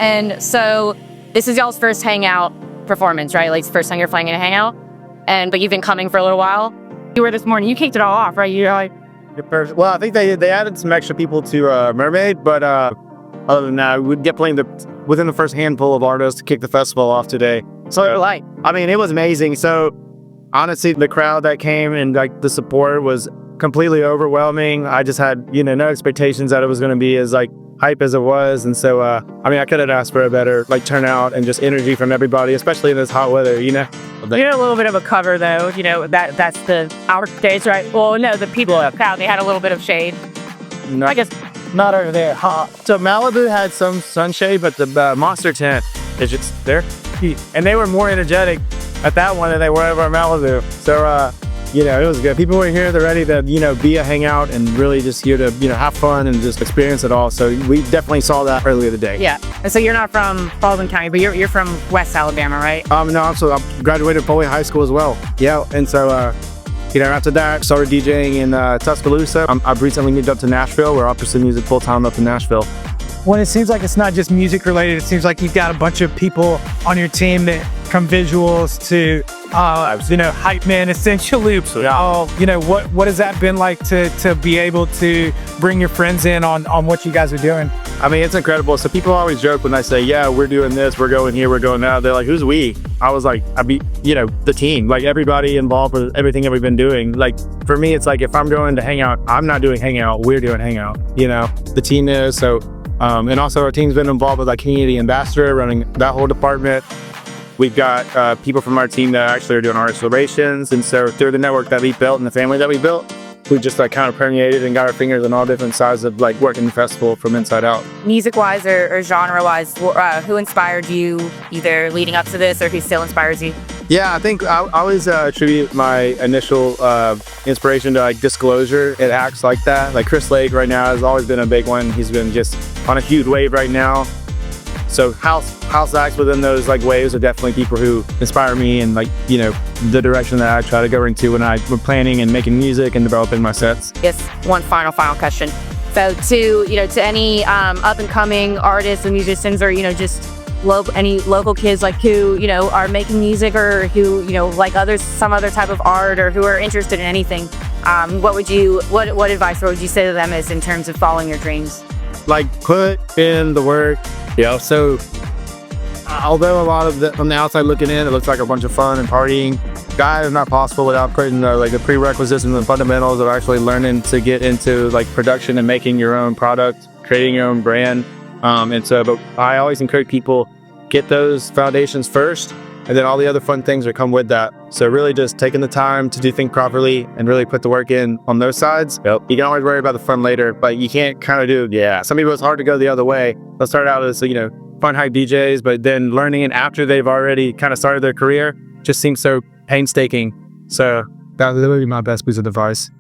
And so this is y'all's first Hangout performance, right? Like, it's the first time you're playing in a Hangout. But you've been coming for a little while. You were this morning. You kicked it all off, right? You're like... Well, I think they added some extra people to Mermaid, but other than that, we'd get playing within the first handful of artists to kick the festival off today. So, like, I mean, it was amazing. So, honestly, the crowd that came and like the support was completely overwhelming. I just had, no expectations that it was going to be as like hype as it was. And so, I mean, I couldn't ask for a better like turnout and just energy from everybody, especially in this hot weather, You had a little bit of a cover though, that's the our stage, right? Well, no, the people in the crowd, they had a little bit of shade. No, I guess not over there. So Malibu had some sunshade, but the Monster tent is just there. And they were more energetic at that one than they were over at Malibu. So, it was good. People were here, they're ready to, be a hangout and really just here to, have fun and just experience it all. So we definitely saw that earlier today. Yeah. And so you're not from Baldwin County, but you're from West Alabama, right? No, so I graduated Foley High School as well. Yeah. And so, after that, started DJing in Tuscaloosa. I've recently moved up to Nashville, where I pursue music full time up in Nashville. When it seems like it's not just music related, it seems like you've got a bunch of people on your team that from visuals to, hype man, essential loops. Yeah. What has that been like to be able to bring your friends in on what you guys are doing? I mean, it's incredible. So people always joke when I say, yeah, we're doing this, we're going here, we're going now. They're like, who's we? I was like, the team, like everybody involved with everything that we've been doing. Like for me, it's like, if I'm going to Hangout, I'm not doing Hangout, we're doing Hangout, the team is. So, and also our team's been involved with like community ambassador, running that whole department. We've got people from our team that actually are doing art celebrations. And so through the network that we built and the family that we built, we just like kind of permeated and got our fingers in all different sides of like working the festival from inside out. Music-wise or genre-wise, who inspired you either leading up to this or who still inspires you? Yeah, I think I always attribute my initial inspiration to like Disclosure. It acts like that. Like Chris Lake right now has always been a big one. He's been just on a huge wave right now. So house acts within those like waves are definitely people who inspire me and like, the direction that I try to go into when I'm planning and making music and developing my sets. Yes, one final question. So to any up and coming artists and musicians or, just any local kids like who, are making music or who, like some other type of art or who are interested in anything, what advice would you say to them is in terms of following your dreams? Like put in the work. So although a lot of from the outside looking in, it looks like a bunch of fun and partying, that is not possible without creating the prerequisites and the fundamentals of actually learning to get into like production and making your own product, creating your own brand. But I always encourage people, get those foundations first, and then all the other fun things that come with that. So really just taking the time to do things properly and really put the work in on those sides. Yep. You can always worry about the fun later, but you can't kind of some people, it's hard to go the other way. They'll start out as, fun hype DJs, but then learning it after they've already kind of started their career just seems so painstaking. So that would be my best piece of advice.